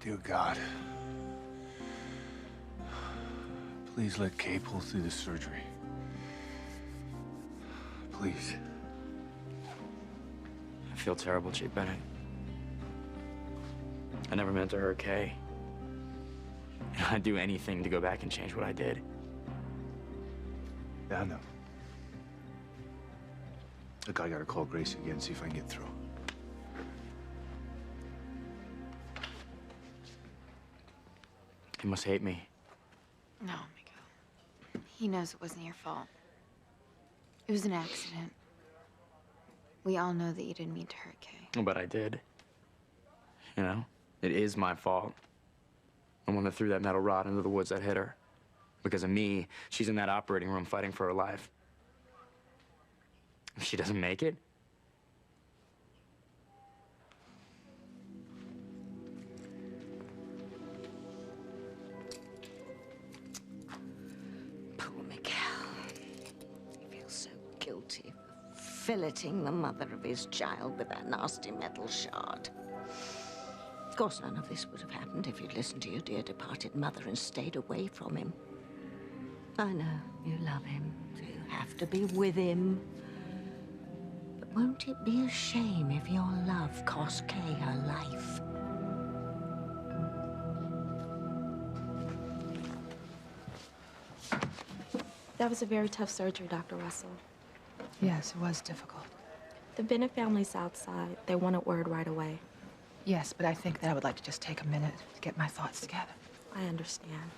Dear God, please let Kay pull through the surgery. Please. I feel terrible, Chief Bennett. I never meant to hurt Kay. And I'd do anything to go back and change what I did. Yeah, I know. Look, I gotta call Grace again, see if I can get through. He must hate me. No, Miguel. He knows it wasn't your fault. It was an accident. We all know that you didn't mean to hurt Kay. But I did. You know, it is my fault. I'm the one that threw that metal rod into the woods that hit her. Because of me, she's in that operating room fighting for her life. If she doesn't make it, poor Miguel. He feels so guilty for filleting the mother of his child with that nasty metal shard. Of course, none of this would have happened if you'd listened to your dear departed mother and stayed away from him. I know you love him, so you have to be with him. But won't it be a shame if your love cost Kay her life? That was a very tough surgery, Dr. Russell. Yes, it was difficult. The Bennett family's outside. They wanted word right away. Yes, but I think that I would like to just take a minute to get my thoughts together. I understand.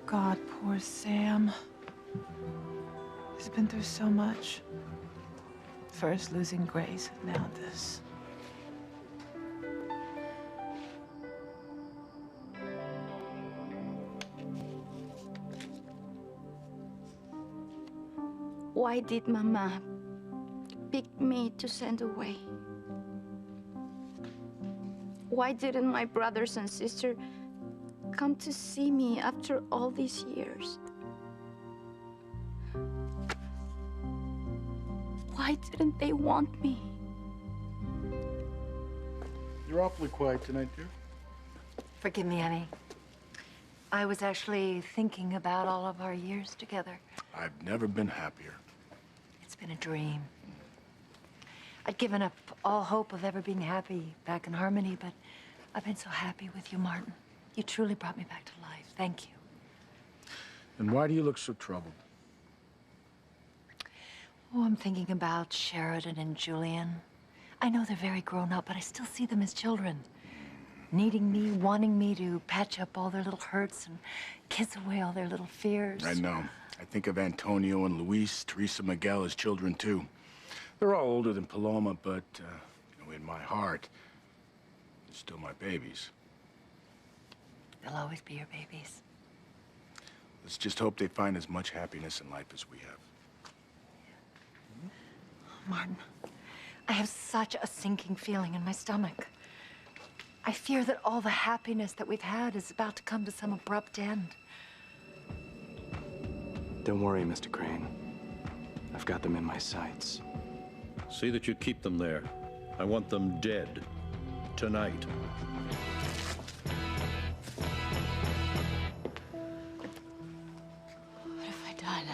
God, poor Sam. He's been through so much. First losing Grace, and now this. Why did Mama pick me to send away? Why didn't my brothers and sister come to see me after all these years? Why didn't they want me? You're awfully quiet tonight, dear. Forgive me, Annie. I was actually thinking about all of our years together. I've never been happier. It's been a dream. I'd given up all hope of ever being happy back in Harmony, but I've been so happy with you, Martin. You truly brought me back to life. Thank you. And why do you look so troubled? Oh, I'm thinking about Sheridan and Julian. I know they're very grown up, but I still see them as children. Needing me, wanting me to patch up all their little hurts and kiss away all their little fears. I know. I think of Antonio and Luis, Teresa Miguel as children, too. They're all older than Paloma, but, you know, in my heart, they're still my babies. They'll always be your babies. Let's just hope they find as much happiness in life as we have. Martin, I have such a sinking feeling in my stomach. I fear that all the happiness that we've had is about to come to some abrupt end. don't worry, Mr. Crane. I've got them in my sights. See that you keep them there. I want them dead. Tonight. What have I done?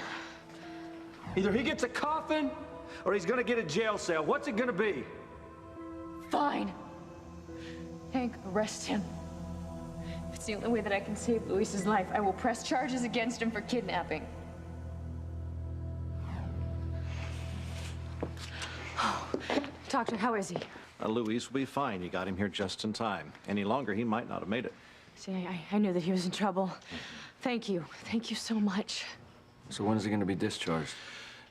Either he gets a coffin, or he's gonna get a jail cell. What's it gonna be? Fine. Hank, arrest him. If it's the only way that I can save Luis's life, I will press charges against him for kidnapping. Doctor, how is he? Luis will be fine. You got him here just in time. Any longer, he might not have made it. See, I knew that he was in trouble. Thank you. Thank you so much. So when is he going to be discharged?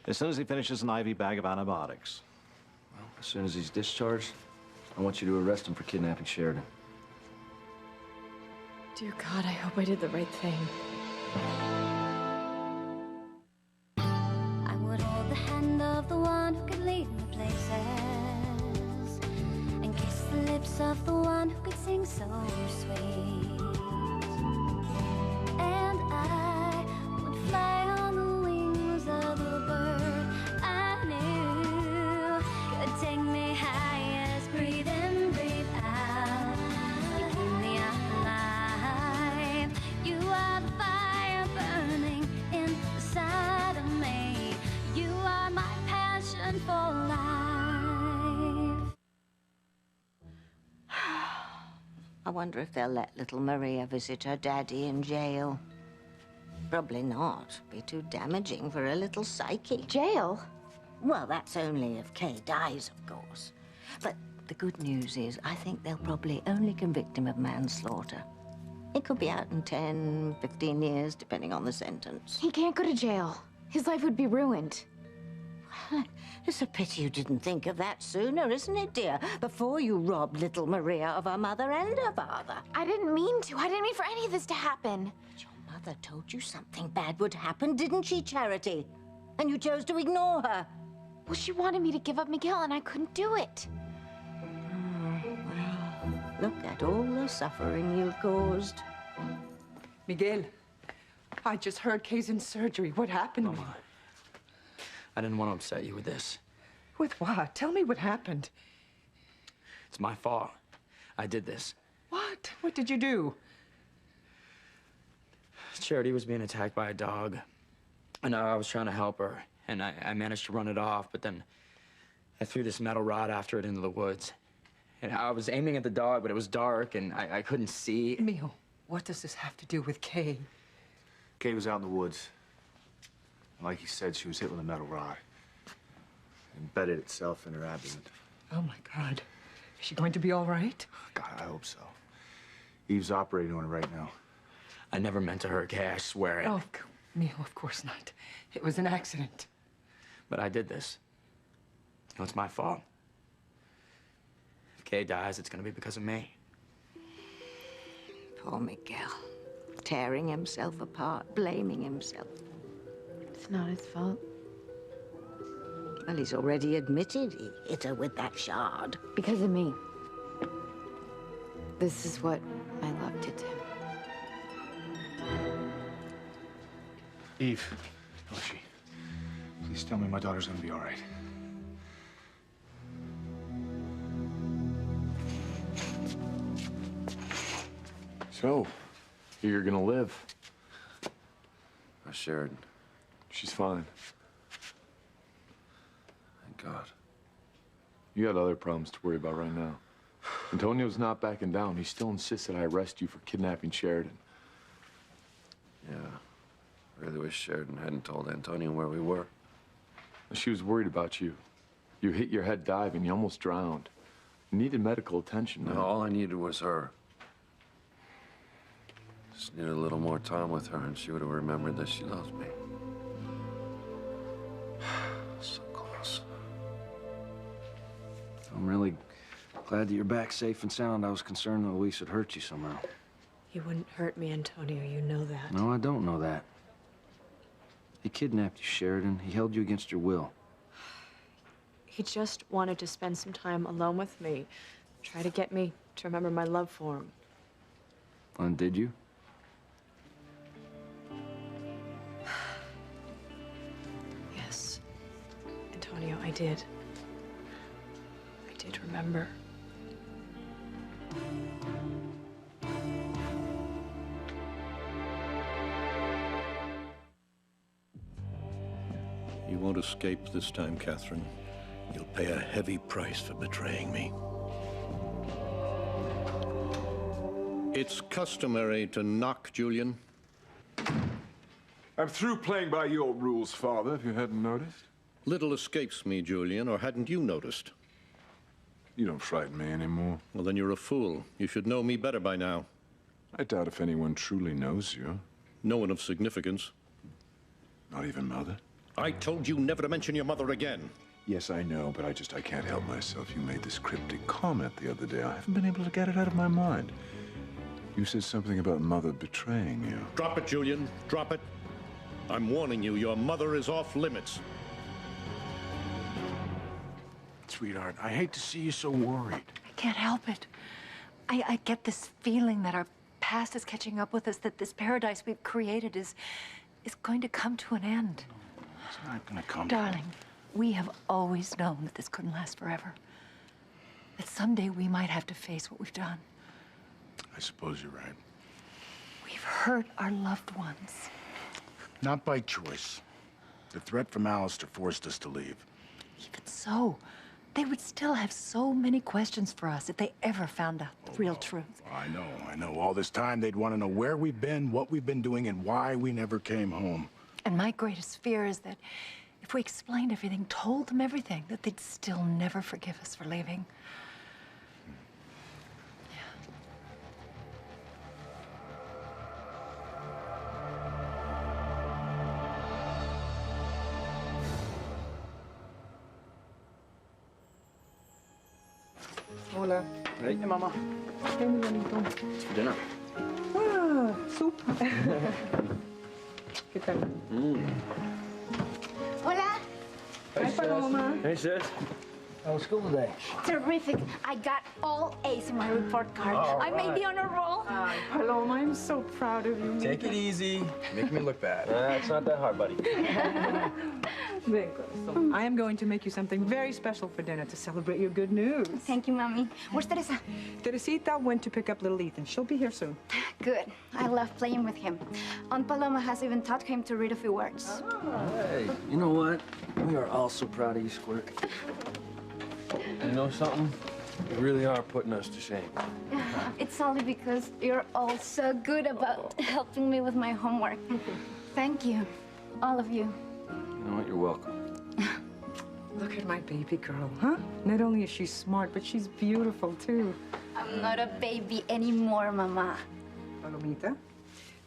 As soon as he finishes an IV bag of antibiotics. Well, as soon as he's discharged, I want you to arrest him for kidnapping Sheridan. Dear God, I hope I did the right thing. I would hold the hand of the one who could lead me places, and kiss the lips of the one who could sing so sweet. And I would fly on the wings of a bird I knew could take me high as breathe in, breathe wonder if they'll let little Maria visit her daddy in jail. Probably not. Be too damaging for her little psyche. Jail? Well, that's only if Kay dies, of course. But the good news is, I think they'll probably only convict him of manslaughter. He could be out in 10, 15 years, depending on the sentence. He can't go to jail. His life would be ruined. It's a pity you didn't think of that sooner, isn't it, dear? Before you robbed little Maria of her mother and her father. I didn't mean to. I didn't mean for any of this to happen. Your mother told you something bad would happen, didn't she, Charity? And you chose to ignore her. Well, she wanted me to give up Miguel, and I couldn't do it. Look at all the suffering you've caused. Miguel, I just heard Kay's in surgery. What happened? Mama, I didn't want to upset you with this. With what? Tell me what happened. It's my fault. I did this. What? What did you do? Charity was being attacked by a dog, and I was trying to help her, and I managed to run it off, but then I threw this metal rod after it into the woods. And I was aiming at the dog, but it was dark, and I couldn't see. Emil, what does this have to do with Kay? Kay was out in the woods. Like he said, she was hit with a metal rod. It embedded itself in her abdomen. Oh, my God. Is she going to be all right? God, I hope so. Eve's operating on her right now. I never meant to hurt Kay, I swear it. Oh, Emil, of course not. It was an accident. But I did this. You know, it's my fault. If Kay dies, it's gonna be because of me. Poor Miguel. Tearing himself apart, blaming himself. It's not his fault. Well, he's already admitted he hit her with that shard. Because of me. This is what my love did to him. Eve, how is she? Please tell me my daughter's gonna be all right. So, you're gonna live? Sheridan. She's fine. Thank God. You got other problems to worry about right now. Antonio's not backing down. He still insists that I arrest you for kidnapping Sheridan. Yeah. I really wish Sheridan hadn't told Antonio where we were. She was worried about you. You hit your head diving. You almost drowned. You needed medical attention, man. No, all I needed was her. Just needed a little more time with her, and she would have remembered that she loves me. So close. I'm really glad that you're back safe and sound. I was concerned that Luis had hurt you somehow. He wouldn't hurt me, Antonio. You know that. No, I don't know that. He kidnapped you, Sheridan. He held you against your will. He just wanted to spend some time alone with me. Try to get me to remember my love for him. And did you? Yes. Antonio, I did. I did remember. You won't escape this time, Catherine. You'll pay a heavy price for betraying me. It's customary to knock, Julian. I'm through playing by your rules, Father, if you hadn't noticed. Little escapes me, Julian, or hadn't you noticed? You don't frighten me anymore. Well, then you're a fool. You should know me better by now. I doubt if anyone truly knows you. No one of significance. Not even Mother? I told you never to mention your mother again. Yes, I know, but I can't help myself. You made this cryptic comment the other day. I haven't been able to get it out of my mind. You said something about Mother betraying you. Drop it, Julian. Drop it. I'm warning you, your mother is off limits. Sweetheart, I hate to see you so worried. I can't help it. I get this feeling that our past is catching up with us, that this paradise we've created is going to come to an end. It's not gonna come. Darling, we have always known that this couldn't last forever. That someday we might have to face what we've done. I suppose you're right. We've hurt our loved ones. Not by choice. The threat from Alistair forced us to leave. Even so, They would still have so many questions for us if they ever found out the real truth. I know. All this time, they'd want to know where we've been, what we've been doing, and why we never came home. And my greatest fear is that if we explained everything, told them everything, that they'd still never forgive us for leaving. Hola. Hey, Mama. Hey, mi bonito. It's for dinner. Ah, soup. ¿Qué tal? Hola. Hi, Paloma. Hey, sis. How was school today? Terrific. I got all A's in my report card. All I made the honor roll. Paloma, I'm so proud of you. Take it easy. Make me look bad. It's not that hard, buddy. Ven, corazón. I am going to make you something very special for dinner to celebrate your good news. Thank you, Mommy. Where's Teresa? Teresita went to pick up little Ethan. She'll be here soon. Good. I love playing with him. Aunt Paloma has even taught him to read a few words. Hey, you know what? We are all so proud of you, Squirt. You know something? You really are putting us to shame. It's only because you're all so good about helping me with my homework. Thank you, all of you. You know what? You're welcome. Look at my baby girl, huh? Not only is she smart, but she's beautiful, too. I'm not a baby anymore, Mama. Palomita,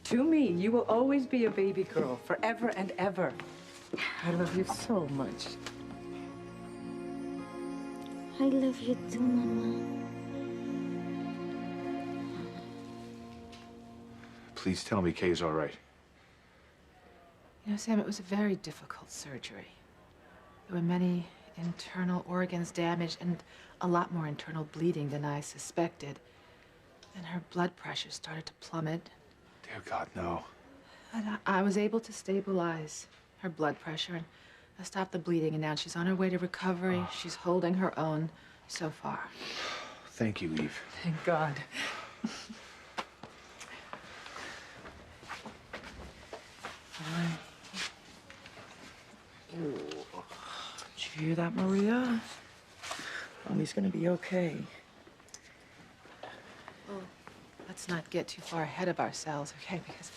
to me, you will always be a baby girl, forever and ever. I love you so much. I love you too, Mama. Please tell me Kay's all right. You know, Sam, it was a very difficult surgery. There were many internal organs damaged and a lot more internal bleeding than I suspected. And her blood pressure started to plummet. Dear God, no. And I was able to stabilize her blood pressure and I stopped the bleeding, and now she's on her way to recovery. She's holding her own so far. Thank you, Eve. Thank God. Did you hear that, Maria? Mommy's gonna be okay. Well, let's not get too far ahead of ourselves, okay? Because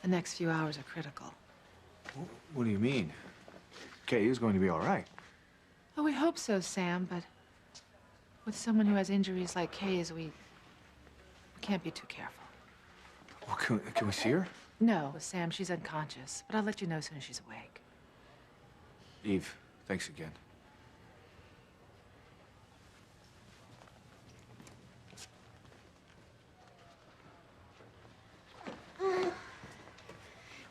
the next few hours are critical. What do you mean? Kay is going to be all right. Oh, we hope so, Sam, but with someone who has injuries like Kay's, we can't be too careful. Well, can we see her? No, Sam, she's unconscious, but I'll let you know as soon as she's awake. Eve, thanks again.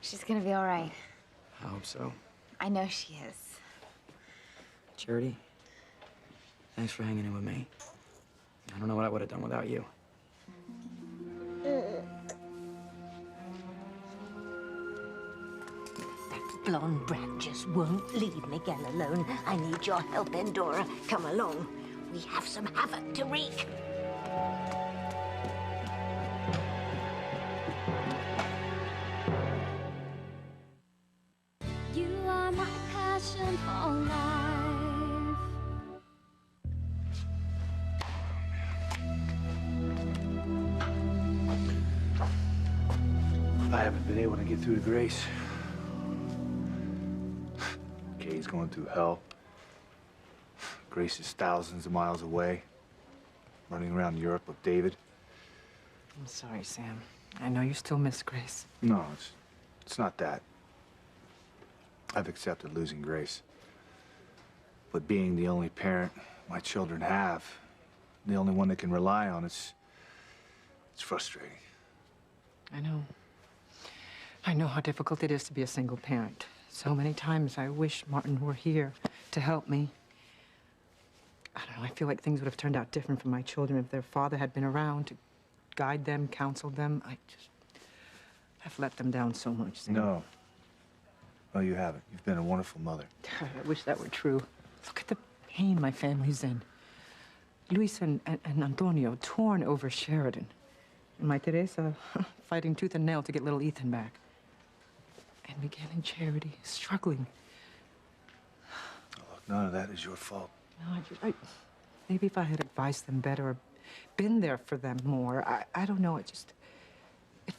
She's gonna be all right. I hope so. I know she is. Charity, thanks for hanging in with me. I don't know what I would have done without you. That blonde brat just won't leave Miguel alone. I need your help, Endora. Come along. We have some havoc to wreak. You are my passion for life. I haven't been able to get through to Grace. Kay's going through hell. Grace is thousands of miles away, running around Europe with David. I'm sorry, Sam. I know you still miss Grace. No, it's not that. I've accepted losing Grace. But being the only parent my children have, the only one they can rely on, it's frustrating. I know. I know how difficult it is to be a single parent. So many times I wish Martin were here to help me. I don't know, I feel like things would have turned out different for my children if their father had been around to guide them, counsel them. I just have let them down so much, Sam. No. No, you haven't. You've been a wonderful mother. I wish that were true. Look at the pain my family's in. Luis and Antonio torn over Sheridan. And my Teresa fighting tooth and nail to get little Ethan back. And Miguel and Charity struggling. Look, none of that is your fault. Maybe if I had advised them better or been there for them more, I don't know, it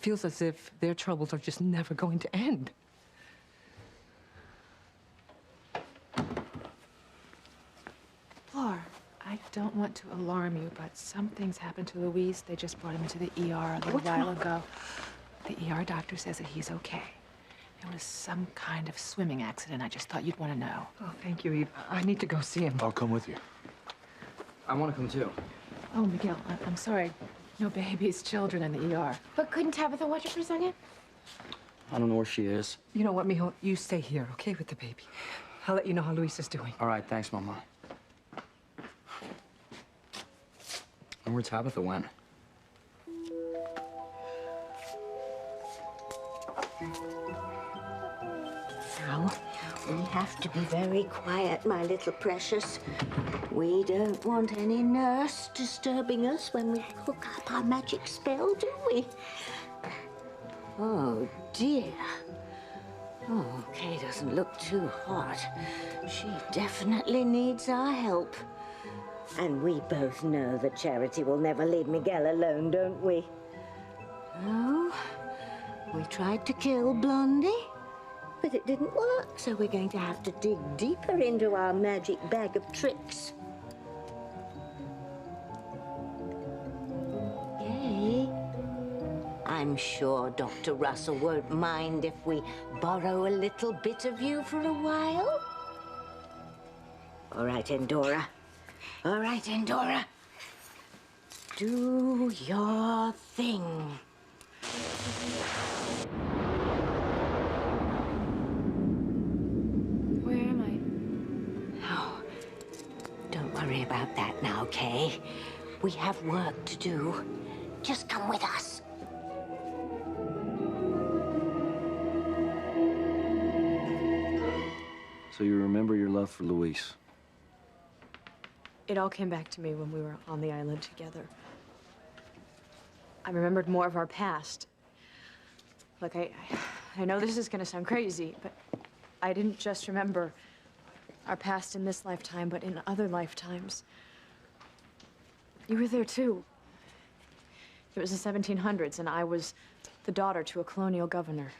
feels as if their troubles are just never going to end. Flor, I don't want to alarm you, but something's happened to Luis. They just brought him into the ER a little while ago. The ER doctor says that he's okay. It was some kind of swimming accident. I just thought you'd want to know. Oh, thank you, Eve. I need to go see him. I'll come with you. I want to come too. Oh, Miguel, I'm sorry. No babies, children in the ER. But couldn't Tabitha watch it for a second? I don't know where she is. You know what, mijo? You stay here, okay, with the baby. I'll let you know how Luis is doing. All right, thanks, Mama. And where Tabitha went. Now, we have to be very quiet, my little precious. We don't want any nurse disturbing us when we hook up our magic spell, do we? Oh, dear. Oh, Kay doesn't look too hot. She definitely needs our help. And we both know that Charity will never leave Miguel alone, don't we? No. We tried to kill Blondie, but it didn't work, so we're going to have to dig deeper into our magic bag of tricks. Yay. I'm sure Dr. Russell won't mind if we borrow a little bit of you for a while. All right, Endora. All right, Endora. Do your thing. Where am I? Oh, don't worry about that now, Kay. We have work to do. Just come with us. So you remember your love for Luis? It all came back to me when we were on the island together. I remembered more of our past. Look, I know this is gonna sound crazy, but I didn't just remember our past in this lifetime, but in other lifetimes. You were there too. It was the 1700s, and I was the daughter to a colonial governor,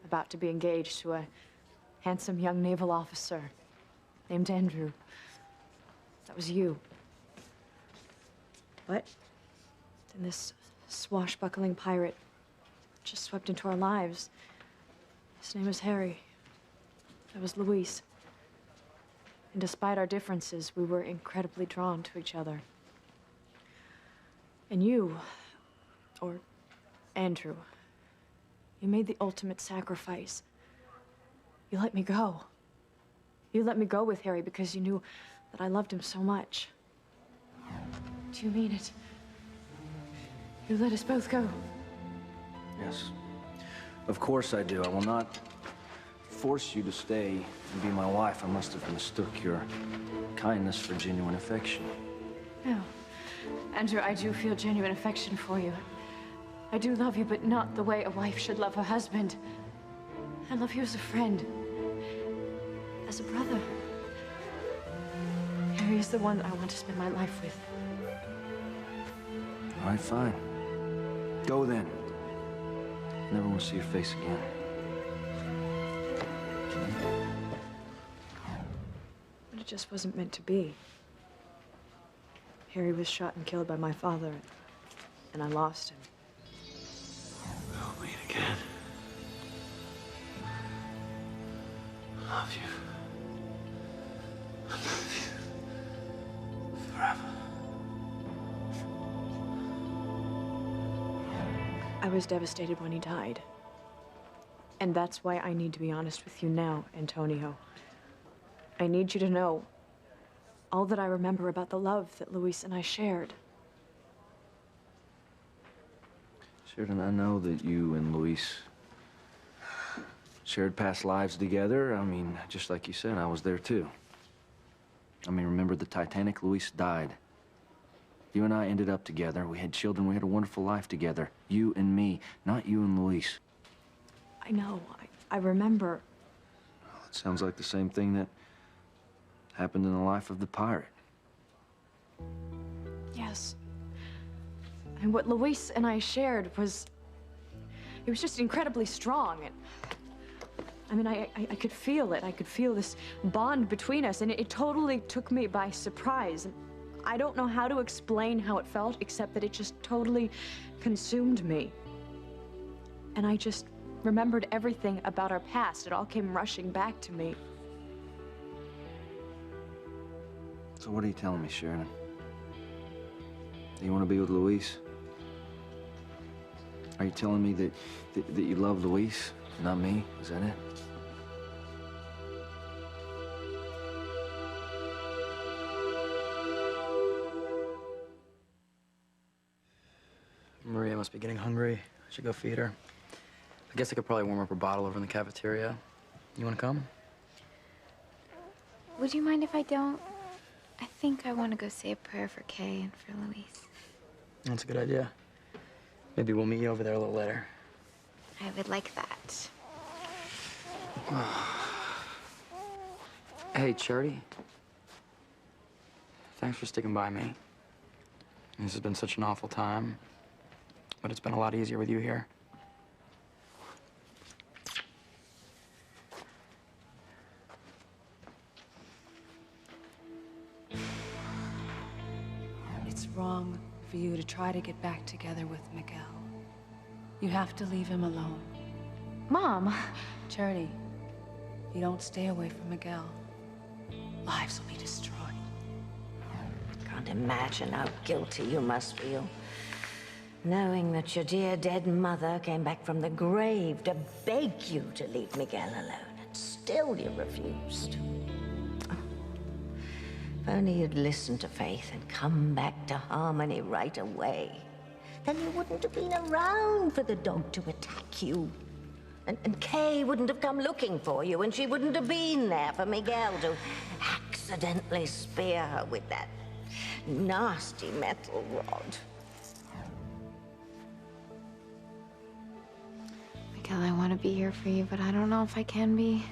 about to be engaged to a handsome young naval officer named Andrew. That was you. But then this swashbuckling pirate just swept into our lives. His name was Harry. That was Luis. And despite our differences, we were incredibly drawn to each other. And you, or Andrew, you made the ultimate sacrifice. You let me go. You let me go with Harry because you knew that I loved him so much. Do you mean it? You let us both go. Yes. Of course I do. I will not force you to stay and be my wife. I must have mistook your kindness for genuine affection. No. Andrew, I do feel genuine affection for you. I do love you, but not the way a wife should love her husband. I love you as a friend. As a brother. Harry is the one that I want to spend my life with. All right, fine. Go then. Never want to see your face again. But it just wasn't meant to be. Harry was shot and killed by my father, and I lost him. We'll meet again. I love you. I love you. Forever. I was devastated when he died. And that's why I need to be honest with you now, Antonio. I need you to know all that I remember about the love that Luis and I shared. Sheridan, I know that you and Luis shared past lives together. I mean, just like you said, I was there too. I mean, remember the Titanic? Luis died. You and I ended up together. We had children. We had a wonderful life together. You and me, not you and Luis. I know. I remember. Well, it sounds like the same thing that happened in the life of the pirate. Yes. And what Luis and I shared was... it was just incredibly strong. And I mean, I could feel it. I could feel this bond between us, and it totally took me by surprise. And I don't know how to explain how it felt, except that it just totally consumed me. And I just remembered everything about our past. It all came rushing back to me. So what are you telling me, Sheridan? You want to be with Luis? Are you telling me that you love Luis, not me? Is that it? Maria must be getting hungry. I should go feed her. I guess I could probably warm up her bottle over in the cafeteria. You want to come? Would you mind if I don't? I think I want to go say a prayer for Kay and for Luis. That's a good idea. Maybe we'll meet you over there a little later. I would like that. Hey, Charity. Thanks for sticking by me. This has been such an awful time, but it's been a lot easier with you here. It's wrong for you to try to get back together with Miguel. You have to leave him alone. Mom! Charity, if you don't stay away from Miguel, lives will be destroyed. Can't imagine how guilty you must feel, knowing that your dear dead mother came back from the grave to beg you to leave Miguel alone, and still you refused. If only you'd listened to Faith and come back to Harmony right away, then you wouldn't have been around for the dog to attack you. And Kay wouldn't have come looking for you, and she wouldn't have been there for Miguel to accidentally spear her with that nasty metal rod. Miguel, I want to be here for you, but I don't know if I can be.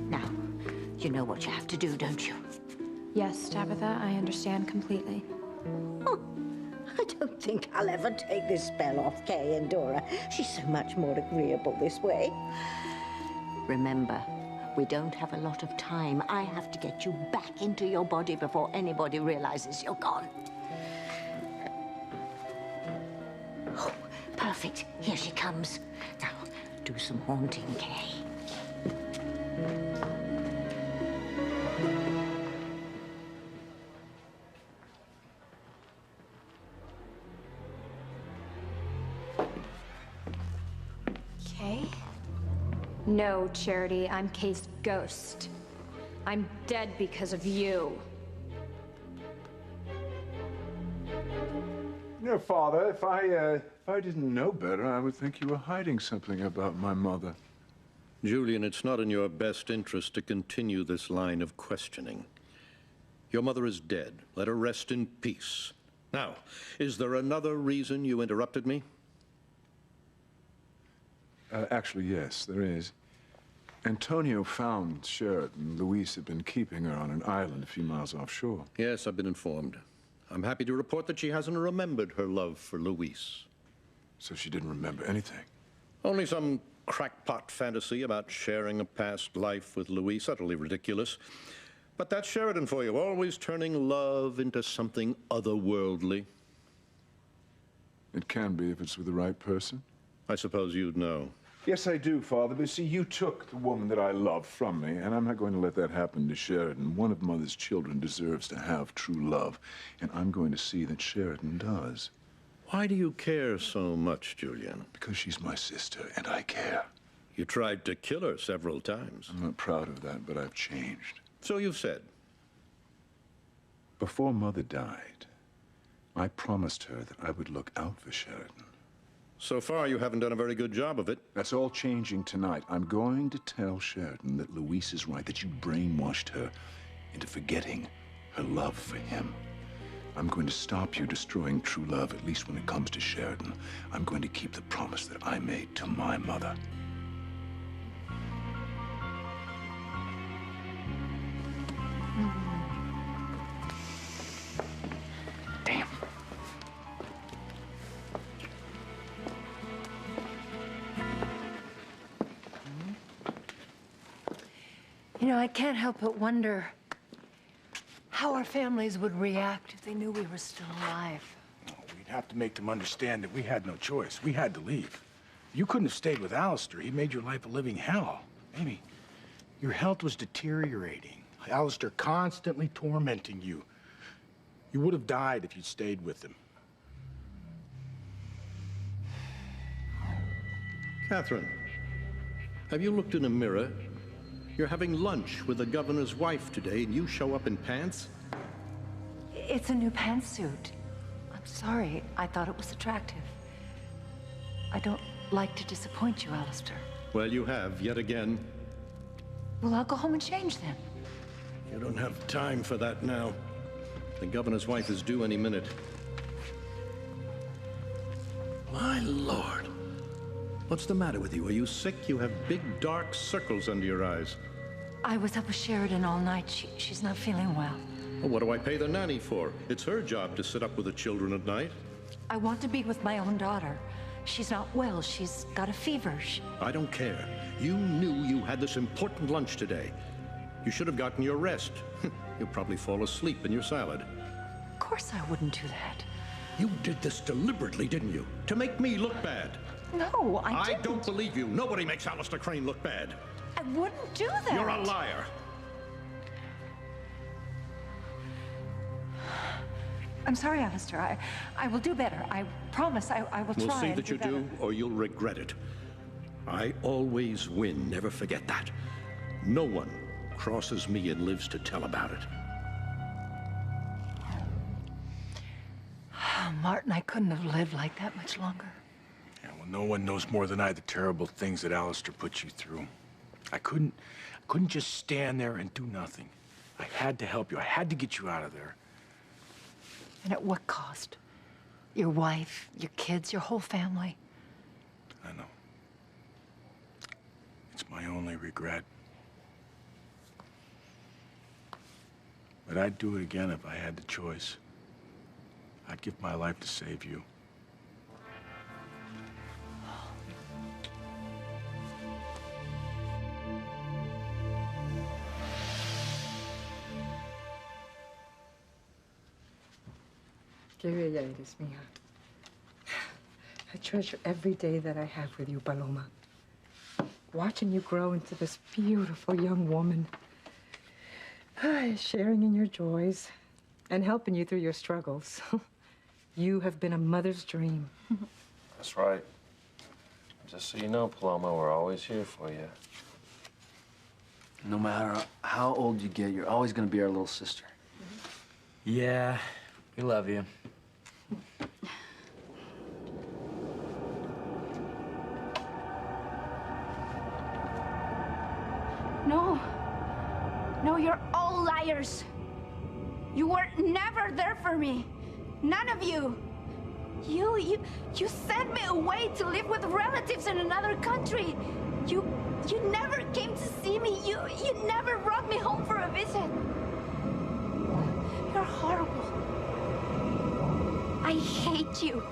Now, you know what you have to do, don't you? Yes, Tabitha, I understand completely. I don't think I'll ever take this spell off Kay and Dora. She's so much more agreeable this way. Remember, we don't have a lot of time. I have to get you back into your body before anybody realizes you're gone. Oh, perfect. Here she comes. Now, do some haunting, Kay. Kay? No, Charity, I'm Kay's ghost. I'm dead because of you. You know, Father, if I didn't know better, I would think you were hiding something about my mother. Julian, it's not in your best interest to continue this line of questioning. Your mother is dead. Let her rest in peace. Now, is there another reason you interrupted me? Actually, yes, there is. Antonio found Sheridan. Luis had been keeping her on an island a few miles offshore. Yes, I've been informed. I'm happy to report that she hasn't remembered her love for Luis. So she didn't remember anything? Only some crackpot fantasy about sharing a past life with Luis. Utterly ridiculous. But that's Sheridan for you, always turning love into something otherworldly. It can be if it's with the right person. I suppose you'd know. Yes, I do, Father. But see, you took the woman that I love from me, and I'm not going to let that happen to Sheridan. One of Mother's children deserves to have true love, and I'm going to see that Sheridan does. Why do you care so much, Julian? Because she's my sister, and I care. You tried to kill her several times. I'm not proud of that, but I've changed. So you've said. Before Mother died, I promised her that I would look out for Sheridan. So far, you haven't done a very good job of it. That's all changing tonight. I'm going to tell Sheridan that Luis is right, that you brainwashed her into forgetting her love for him. I'm going to stop you destroying true love, at least when it comes to Sheridan. I'm going to keep the promise that I made to my mother. know, I can't help but wonder how our families would react if they knew we were still alive. We'd have to make them understand that we had no choice. We had to leave. You couldn't have stayed with Alistair. He made your life a living hell. Amy, your health was deteriorating. Alistair constantly tormenting you. You would have died if you'd stayed with him. Catherine, have you looked in a mirror? You're having lunch with the governor's wife today, and you show up in pants? It's a new pantsuit. I'm sorry. I thought it was attractive. I don't like to disappoint you, Alistair. Well, you have, yet again. Well, I'll go home and change then. You don't have time for that now. The governor's wife is due any minute. My Lord. What's the matter with you? Are you sick? You have big, dark circles under your eyes. I was up with Sheridan all night. She's not feeling well. Well, what do I pay the nanny for? It's her job to sit up with the children at night. I want to be with my own daughter. She's not well. She's got a fever. I don't care. You knew you had this important lunch today. You should have gotten your rest. You'll probably fall asleep in your salad. Of course I wouldn't do that. You did this deliberately, didn't you? To make me look bad. No, I didn't. I don't believe you. Nobody makes Alistair Crane look bad. I wouldn't do that. You're a liar. I'm sorry, Alistair. I will do better. I promise I will try. We'll see and that you better. do, or you'll regret it. I always win. Never forget that. No one crosses me and lives to tell about it. Oh, Martin, I couldn't have lived like that much longer. Yeah, well, no one knows more than I the terrible things that Alistair put you through. I couldn't just stand there and do nothing. I had to help you. I had to get you out of there. And at what cost? Your wife, your kids, your whole family. I know. It's my only regret. But I'd do it again if I had the choice. I'd give my life to save you. Qué bella eres, mija. I treasure every day that I have with you, Paloma. Watching you grow into this beautiful young woman. Sharing in your joys and helping you through your struggles. You have been a mother's dream. That's right. Just so you know, Paloma, we're always here for you. No matter how old you get, you're always gonna be our little sister. Yeah, we love you. No. No, you're all liars. You were never there for me. None of you. You sent me away to live with relatives in another country. You never came to see me. You never brought me home for a visit. You're horrible. I hate you.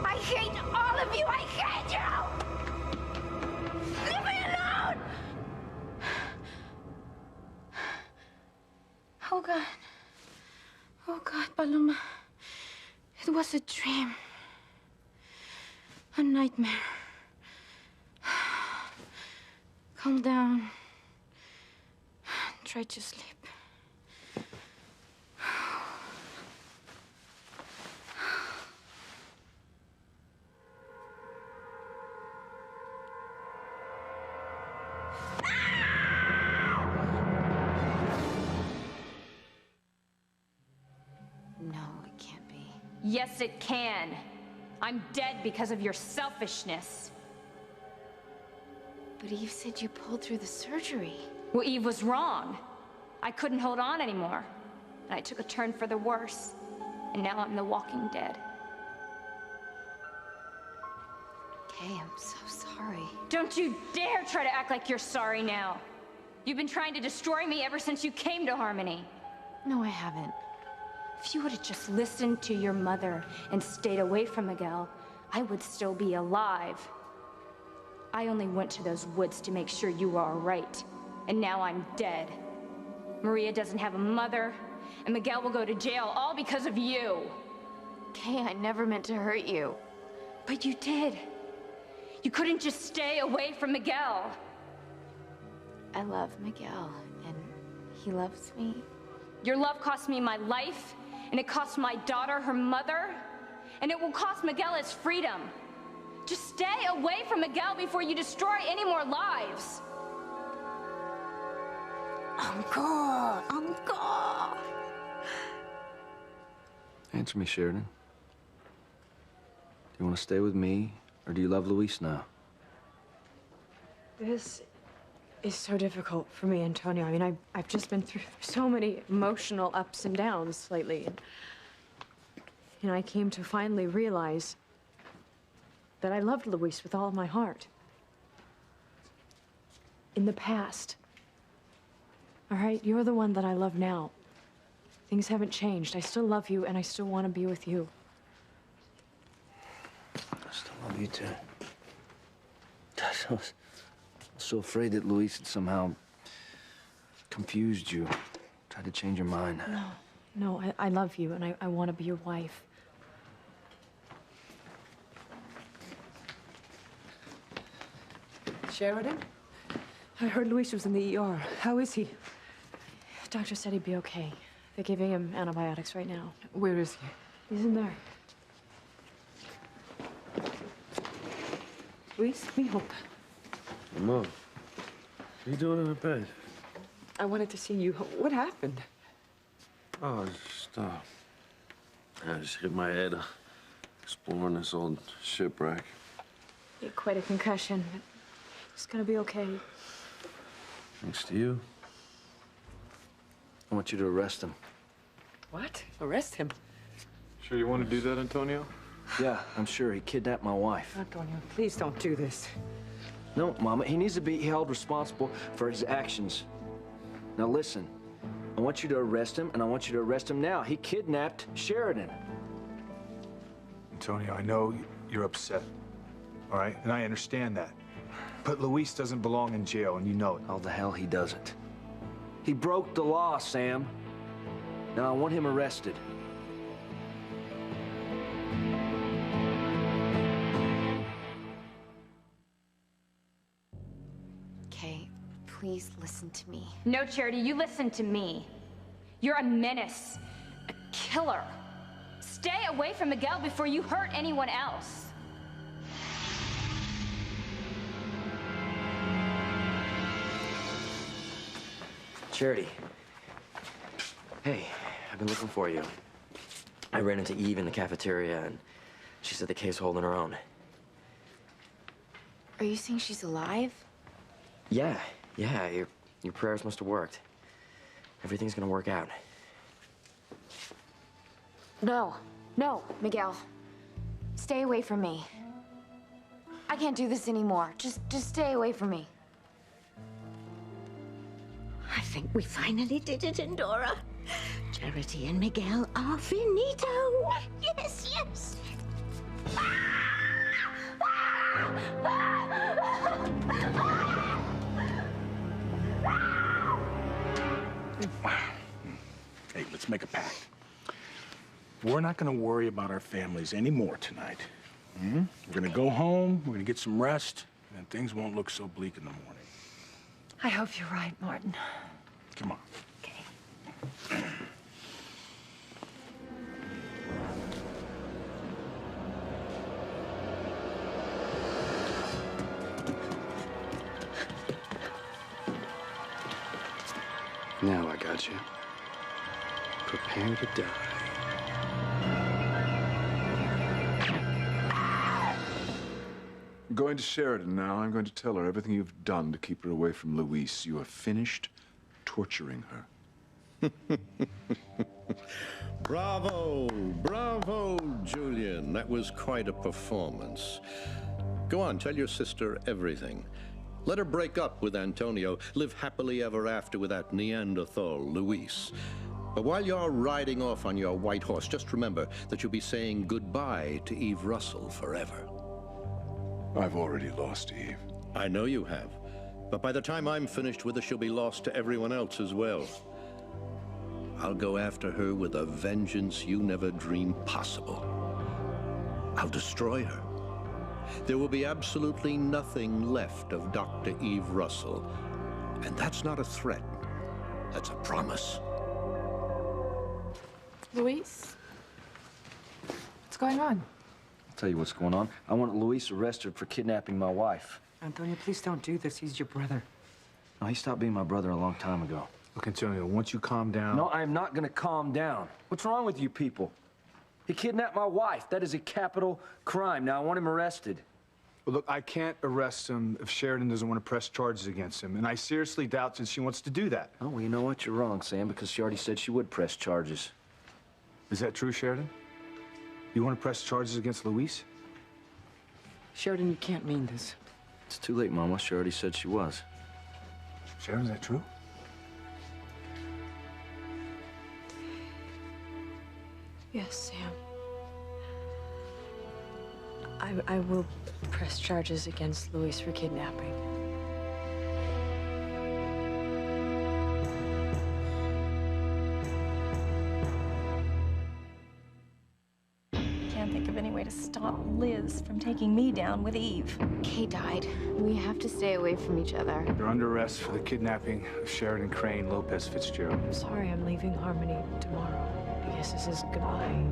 I hate all of you. I hate you. Leave me alone. Oh, God. Oh, God, Paloma. It was a dream. A nightmare. Calm down. Try to sleep. Yes, it can. I'm dead because of your selfishness. But Eve said you pulled through the surgery. Well, Eve was wrong. I couldn't hold on anymore. And I took a turn for the worse. And now I'm the walking dead. Kay, I'm so sorry. Don't you dare try to act like you're sorry now. You've been trying to destroy me ever since you came to Harmony. No, I haven't. If you would have just listened to your mother and stayed away from Miguel, I would still be alive. I only went to those woods to make sure you were all right. And now I'm dead. Maria doesn't have a mother, and Miguel will go to jail all because of you. Kay, I never meant to hurt you. But you did. You couldn't just stay away from Miguel. I love Miguel, and he loves me. Your love cost me my life, and it cost my daughter her mother, and it will cost Miguel his freedom. Just stay away from Miguel before you destroy any more lives. Encore! Encore! Answer me, Sheridan. Do you want to stay with me, or do you love Luis now? This is so difficult for me, Antonio. I mean, I've just been through so many emotional ups and downs lately. And I came to finally realize that I loved Luis with all of my heart. In the past. All right, you're the one that I love now. Things haven't changed. I still love you, and I still want to be with you. I still love you, too. I was so afraid that Luis had somehow confused you, tried to change your mind. No, I love you, and I want to be your wife. Sheridan? I heard Luis was in the ER. How is he? Doctor said he'd be okay. They're giving him antibiotics right now. Where is he? He's in there. Luis, mijo. Mom, what are you doing in the bed? I wanted to see you. What happened? Oh, I just hit my head exploring this old shipwreck. He had quite a concussion, but he's gonna be okay. Thanks to you. I want you to arrest him. What? Arrest him? Sure you want to do that, Antonio? Yeah, I'm sure. He kidnapped my wife. Antonio, please don't do this. No, Mama, he needs to be held responsible for his actions. Now listen, I want you to arrest him, and I want you to arrest him now. He kidnapped Sheridan. Antonio, I know you're upset, all right? And I understand that. But Luis doesn't belong in jail, and you know it. Oh, the hell he doesn't. He broke the law, Sam. Now I want him arrested. Kay, please listen to me. No, Charity, you listen to me. You're a menace, a killer. Stay away from Miguel before you hurt anyone else. Charity. Hey, I've been looking for you. I ran into Eve in the cafeteria, and she said the Kay's holding her own. Are you saying she's alive? Yeah, your prayers must have worked. Everything's gonna work out. No, Miguel. Stay away from me. I can't do this anymore. Just stay away from me. I think we finally did it, Endora. Charity and Miguel are finito. Yes, yes. Hey, let's make a pact. We're not gonna worry about our families anymore tonight. We're gonna go home, we're gonna get some rest, and things won't look so bleak in the morning. I hope you're right, Martin. Come on. Now I got you. Prepare to die. I'm going to Sheridan now. I'm going to tell her everything you've done to keep her away from Luis. You have finished torturing her. Bravo, bravo, Julian. That was quite a performance. Go on, tell your sister everything. Let her break up with Antonio, live happily ever after with that Neanderthal, Luis. But while you're riding off on your white horse, just remember that you'll be saying goodbye to Eve Russell forever. I've already lost Eve. I know you have. But by the time I'm finished with her, she'll be lost to everyone else as well. I'll go after her with a vengeance you never dreamed possible. I'll destroy her. There will be absolutely nothing left of Dr. Eve Russell. And that's not a threat. That's a promise. Luis? What's going on? I'll tell you what's going on. I want Luis arrested for kidnapping my wife. Antonio, please don't do this. He's your brother. No, he stopped being my brother a long time ago. Look, Antonio, once you calm down... No, I am not gonna calm down. What's wrong with you people? He kidnapped my wife. That is a capital crime. Now, I want him arrested. Well, look, I can't arrest him if Sheridan doesn't want to press charges against him, and I seriously doubt that she wants to do that. Oh, well, you know what? You're wrong, Sam, because she already said she would press charges. Is that true, Sheridan? You want to press charges against Luis? Sheridan, you can't mean this. It's too late, Mama. She already said she was. Sheridan, is that true? Yes, Sam. I will press charges against Luis for kidnapping. Can't think of any way to stop Liz from taking me down with Eve. Kay died. We have to stay away from each other. You're under arrest for the kidnapping of Sheridan Crane Lopez Fitzgerald. I'm sorry I'm leaving Harmony tomorrow. I guess this is goodbye.